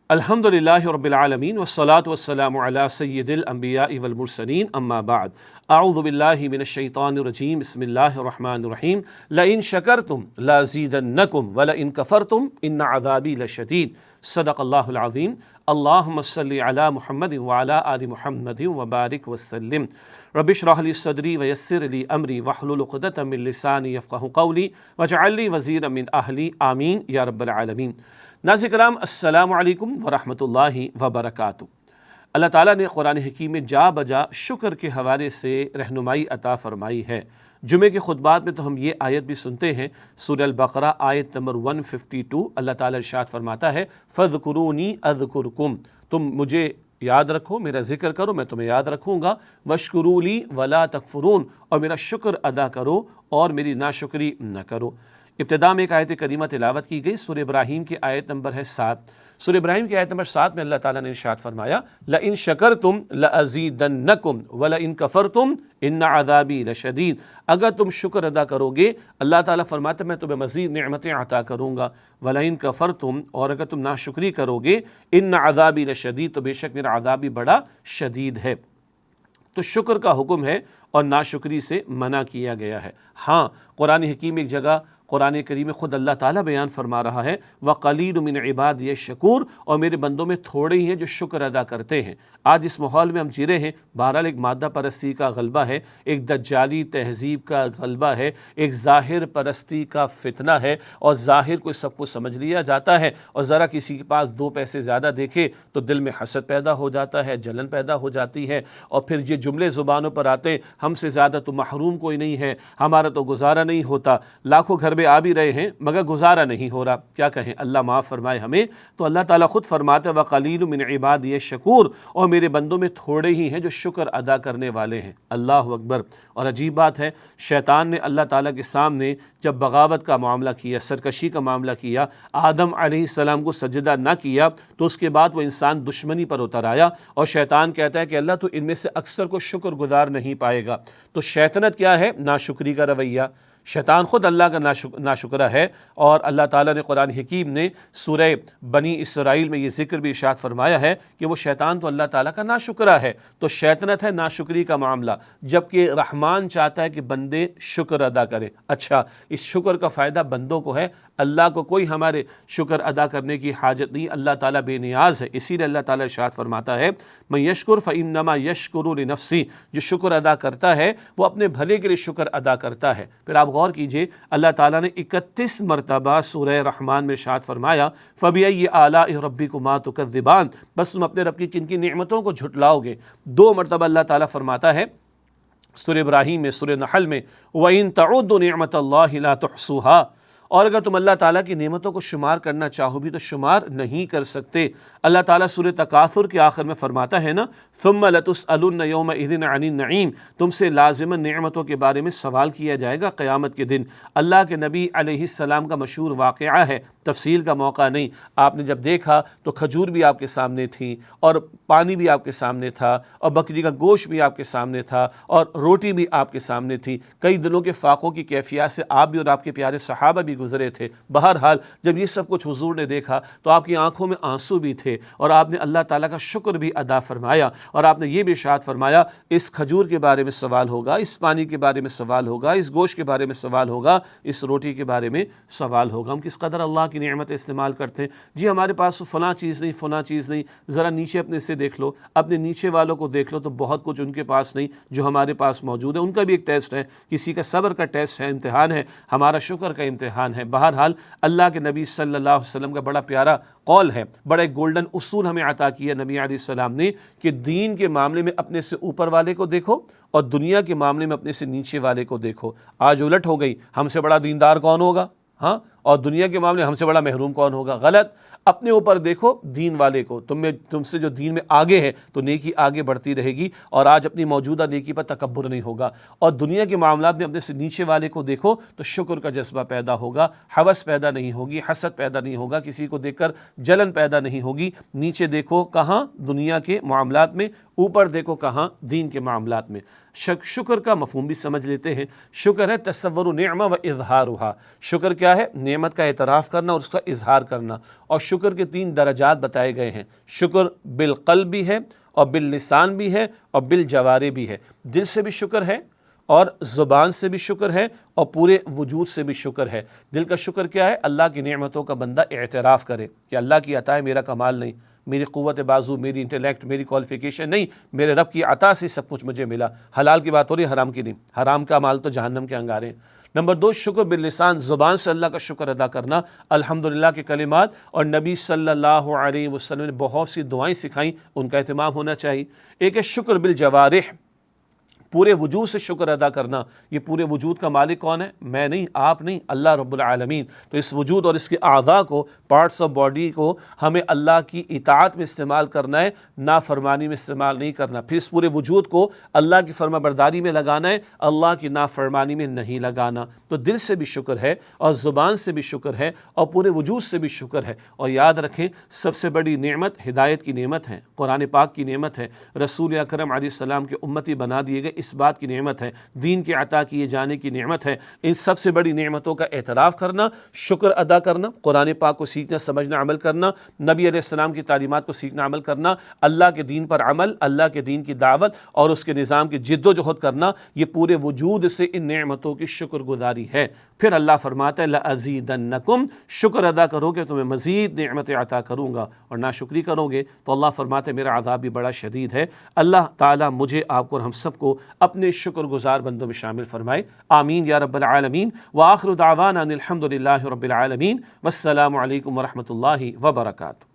الحمدللہ رب العالمین والصلاة والسلام علی سید الانبیاء والمرسلین اما بعد اعوذ باللہ من الشیطان الرجیم بسم اللہ الرحمن الرحیم لئن شکرتم لازیدنکم ولئن کفرتم ان عذابی لشدید صدق اللہ العظیم اللہم صلی علی محمد وعلی آل محمد وبارک وسلم رب اشرح لی صدری ویسر لی امری واحلل عقدۃ من لسانی یفقہوا قولی واجعل لی وزیرا من اہلی آمین یا رب العالمین۔ ناظرین کرام السلام علیکم ورحمۃ اللہ وبرکاتہ۔ اللہ تعالیٰ نے قرآن حکیم میں جا بجا شکر کے حوالے سے رہنمائی عطا فرمائی ہے۔ جمعے کے خطبات میں تو ہم یہ آیت بھی سنتے ہیں، سورہ البقرہ آیت نمبر 152، اللہ تعالیٰ ارشاد فرماتا ہے فَاذْكُرُونِي أَذْكُرْكُمْ، تم مجھے یاد رکھو، میرا ذکر کرو، میں تمہیں یاد رکھوں گا، وَاشْكُرُوا لِي وَلَا تَكْفُرُونَ، اور میرا شکر ادا کرو اور میری ناشکری نہ کرو۔ ابتدا میں ایک آیت کریمہ تلاوت کی گئی، سورہ ابراہیم کی آیت نمبر ہے 7۔ سورہ ابراہیم کی آیت نمبر 7 میں اللہ تعالیٰ نے ارشاد فرمایا لَإِن شَكَرْتُمْ لَأَزِيدَنَّكُمْ وَلَإِن كَفَرْتُمْ إِنَّ عَذَابِي لَشَدِيدٌ، اگر تم شکر ادا کرو گے اللہ تعالیٰ فرماتا ہے میں تمہیں مزید نعمتیں عطا کروں گا، وَلَئِن كَفَرْتُمْ، اور اگر تم ناشکری کرو گے إِنَّ عَذَابِي لَشَدِيدٌ، تو بے شک میرا عذاب بھی بڑا شدید ہے۔ تو شکر کا حکم ہے اور ناشکری سے منع کیا گیا ہے۔ ہاں، قرآن حکیم ایک جگہ قرآن کریم میں خود اللہ تعالیٰ بیان فرما رہا ہے وَقَلِيلٌ مِّنْ عِبَادِيَ الشَّكُورُ، اور میرے بندوں میں تھوڑے ہی ہیں جو شکر ادا کرتے ہیں۔ آج اس ماحول میں ہم جی رہے ہیں، بہرحال ایک مادہ پرستی کا غلبہ ہے، ایک دجالی تہذیب کا غلبہ ہے، ایک ظاہر پرستی کا فتنہ ہے، اور ظاہر کو سب کو سمجھ لیا جاتا ہے، اور ذرا کسی کے پاس 2 پیسے زیادہ دیکھے تو دل میں حسد پیدا ہو جاتا ہے، جلن پیدا ہو جاتی ہے، اور پھر یہ جملے زبانوں پر آتے ہم سے زیادہ تو محروم کوئی نہیں ہے، ہمارا تو گزارا نہیں ہوتا، لاکھوں گھر میں آ بھی رہے ہیں مگر گزارا نہیں ہو رہا، کیا کہیں، اللہ معاف فرمائے ہمیں۔ تو اللہ تعالیٰ خود فرماتے وَقَلِيلٌ مِّنْ عِبَادِيَ الشَّكُورُ، اور میرے بندوں میں تھوڑے ہی ہیں جو شکر ادا کرنے والے ہیں۔ اللہ اکبر۔ اور عجیب بات ہے، شیطان نے اللہ تعالیٰ کے سامنے جب بغاوت کا معاملہ کیا، سرکشی کا معاملہ کیا، آدم علیہ السلام کو سجدہ نہ کیا، تو اس کے بعد وہ انسان دشمنی پر اتر آیا، اور شیطان کہتا ہے کہ اللہ تو ان میں سے اکثر کو شکر گزار نہیں پائے گا۔ تو شیطنت کیا ہے؟ ناشکری کا رویہ۔ شیطان خود اللہ کا ناشکرہ ہے، اور اللہ تعالیٰ نے قرآن حکیم نے سورہ بنی اسرائیل میں یہ ذکر بھی ارشاد فرمایا ہے کہ وہ شیطان تو اللہ تعالیٰ کا ناشکرہ ہے۔ تو شیطنت ہے ناشکری کا معاملہ، جبکہ رحمان چاہتا ہے کہ بندے شکر ادا کریں۔ اچھا، اس شکر کا فائدہ بندوں کو ہے، اللہ کو کوئی ہمارے شکر ادا کرنے کی حاجت نہیں، اللہ تعالیٰ بے نیاز ہے۔ اسی لیے اللہ تعالیٰ ارشاد فرماتا ہے من یشکر فإنما یشکر لنفسہ، جو شکر ادا کرتا ہے وہ اپنے بھلے کے لیے شکر ادا کرتا ہے۔ پھر آپ غور کیجئے، اللہ تعالیٰ نے 31 مرتبہ سورہ رحمان میں ارشاد فرمایا فَبِأَيِّ آلَاءِ رَبِّكُمَا تُكَذِّبَانِ، بس تم اپنے رب کی کن کی نعمتوں کو جھٹلاؤ گے۔ 2 مرتبہ اللہ تعالیٰ فرماتا ہے سورہ ابراہیم میں، سورہ نحل میں وَإِن تَعُدُّوا نِعْمَةَ اللَّهِ لَا تُحْصُوهَا، اور اگر تم اللہ تعالیٰ کی نعمتوں کو شمار کرنا چاہو بھی تو شمار نہیں کر سکتے۔ اللہ تعالیٰ سورہ تکاثر کے آخر میں فرماتا ہے نا ثُمَّ لَتُسْأَلُنَّ يَوْمَئِذٍ عَنِ النَّعِيمِ، تم سے لازماً نعمتوں کے بارے میں سوال کیا جائے گا قیامت کے دن۔ اللہ کے نبی علیہ السلام کا مشہور واقعہ ہے، تفصیل کا موقع نہیں، آپ نے جب دیکھا تو کھجور بھی آپ کے سامنے تھی، اور پانی بھی آپ کے سامنے تھا، اور بکری کا گوشت بھی آپ کے سامنے تھا، اور روٹی بھی آپ کے سامنے تھی۔ کئی دنوں کے فاقوں کی کیفیات سے آپ بھی اور آپ کے پیارے صحابہ بھی گزرے تھے۔ بہرحال جب یہ سب کچھ حضور نے دیکھا تو آپ کی آنکھوں میں آنسو بھی تھے، اور آپ نے اللہ تعالیٰ کا شکر بھی ادا فرمایا، اور آپ نے یہ بھی ارشاد فرمایا اس کھجور کے بارے میں سوال ہوگا، اس پانی کے بارے میں سوال ہوگا، اس گوشت کے بارے میں سوال ہوگا، اس روٹی کے بارے میں سوال ہوگا۔ ہم کس قدر اللہ کی نعمت استعمال کرتے ہیں۔ جی ہمارے پاس فلاں چیز نہیں، فلاں چیز نہیں، ذرا نیچے اپنے سے دیکھ لو، اپنے نیچے والوں کو دیکھ لو، تو بہت کچھ ان کے پاس نہیں جو ہمارے پاس موجود ہے۔ ان کا بھی ایک ٹیسٹ ہے، کسی کا صبر کا ٹیسٹ ہے، امتحان ہے، ہمارا شکر کا امتحان ہے۔ بہرحال اللہ کے نبی صلی اللہ علیہ وسلم کا بڑا پیارا قول ہے، بڑا ایک گولڈن اصول ہمیں عطا کیا نبی علیہ السلام نے کہ دین کے معاملے میں اپنے سے اوپر والے کو دیکھو، اور دنیا کے معاملے میں اپنے سے نیچے والے کو دیکھو۔ آج الٹ ہو گئی، ہم سے بڑا دیندار کون ہوگا، ہاں، اور دنیا کے معاملے ہم سے بڑا محروم کون ہوگا۔ غلط، اپنے اوپر دیکھو دین والے کو، تم سے جو دین میں آگے ہے تو نیکی آگے بڑھتی رہے گی، اور آج اپنی موجودہ نیکی پر تکبر نہیں ہوگا، اور دنیا کے معاملات میں اپنے سے نیچے والے کو دیکھو تو شکر کا جذبہ پیدا ہوگا، ہوس پیدا نہیں ہوگی، حسد پیدا نہیں ہوگا، کسی کو دیکھ کر جلن پیدا نہیں ہوگی۔ نیچے دیکھو کہاں؟ دنیا کے معاملات میں، اوپر دیکھو کہاں؟ دین کے معاملات میں۔ شکر کا مفہوم بھی سمجھ لیتے ہیں۔ شکر ہے تصور نعمہ و اظہارها۔ شکر کیا ہے؟ نعمت کا اعتراف کرنا اور اس کا اظہار کرنا، اور شکر کے 3 درجات بتائے گئے ہیں۔ شکر بالقلب بھی ہے اور باللسان بھی ہے اور بالجوارح بھی ہے۔ دل سے بھی شکر ہے اور زبان سے بھی شکر ہے اور پورے وجود سے بھی شکر ہے۔ دل کا شکر کیا ہے؟ اللہ کی نعمتوں کا بندہ اعتراف کرے کہ اللہ کی عطا ہے، میرا کمال نہیں، میری قوت بازو، میری انٹلیکٹ، میری کوالیفیکیشن نہیں، میرے رب کی عطا سے سب کچھ مجھے ملا۔ حلال کی بات ہو رہی ہے، حرام کی نہیں، حرام کا مال تو جہنم کے انگارے ہیں۔ نمبر 2 شکر باللسان، زبان سے اللہ کا شکر ادا کرنا، الحمدللہ کے کلمات، اور نبی صلی اللہ علیہ وسلم نے بہت سی دعائیں سکھائیں، ان کا اہتمام ہونا چاہیے۔ ایک ہے شکر بالجوارح، پورے وجود سے شکر ادا کرنا۔ یہ پورے وجود کا مالک کون ہے؟ میں نہیں، آپ نہیں، اللہ رب العالمین۔ تو اس وجود اور اس کے اعضاء کو، پارٹس آف باڈی کو ہمیں اللہ کی اطاعت میں استعمال کرنا ہے، نافرمانی میں استعمال نہیں کرنا۔ پھر اس پورے وجود کو اللہ کی فرما برداری میں لگانا ہے، اللہ کی نافرمانی میں نہیں لگانا۔ تو دل سے بھی شکر ہے اور زبان سے بھی شکر ہے اور پورے وجود سے بھی شکر ہے۔ اور یاد رکھیں، سب سے بڑی نعمت ہدایت کی نعمت ہے، قرآن پاک کی نعمت ہے، رسول اکرم علیہ السلام کے امتی بنا دیے گئے، اس بات کی نعمت ہے، دین کے عطا کیے جانے کی نعمت ہے۔ ان سب سے بڑی نعمتوں کا اعتراف کرنا، شکر ادا کرنا، قرآن پاک کو سیکھنا، سمجھنا، عمل کرنا، نبی علیہ السلام کی تعلیمات کو سیکھنا، عمل کرنا، اللہ کے دین پر عمل، اللہ کے دین کی دعوت اور اس کے نظام کی جد و جہد کرنا، یہ پورے وجود سے ان نعمتوں کی شکر گزاری ہے۔ پھر اللہ فرماتا ہے لَأَزِيدَنَّكُمْ، شکر ادا کرو گے تو میں مزید نعمتیں عطا کروں گا، اور ناشکری کرو گے تو اللہ فرماتا ہے میرا عذاب بھی بڑا شدید ہے۔ اللہ تعالیٰ مجھے، آپ کو اور ہم سب کو اپنے شکر گزار بندوں میں شامل فرمائے، آمین یا رب العالمین۔ وآخر دعوانا ان الحمد للہ رب العالمین، والسلام علیکم ورحمۃ اللہ وبرکاتہ۔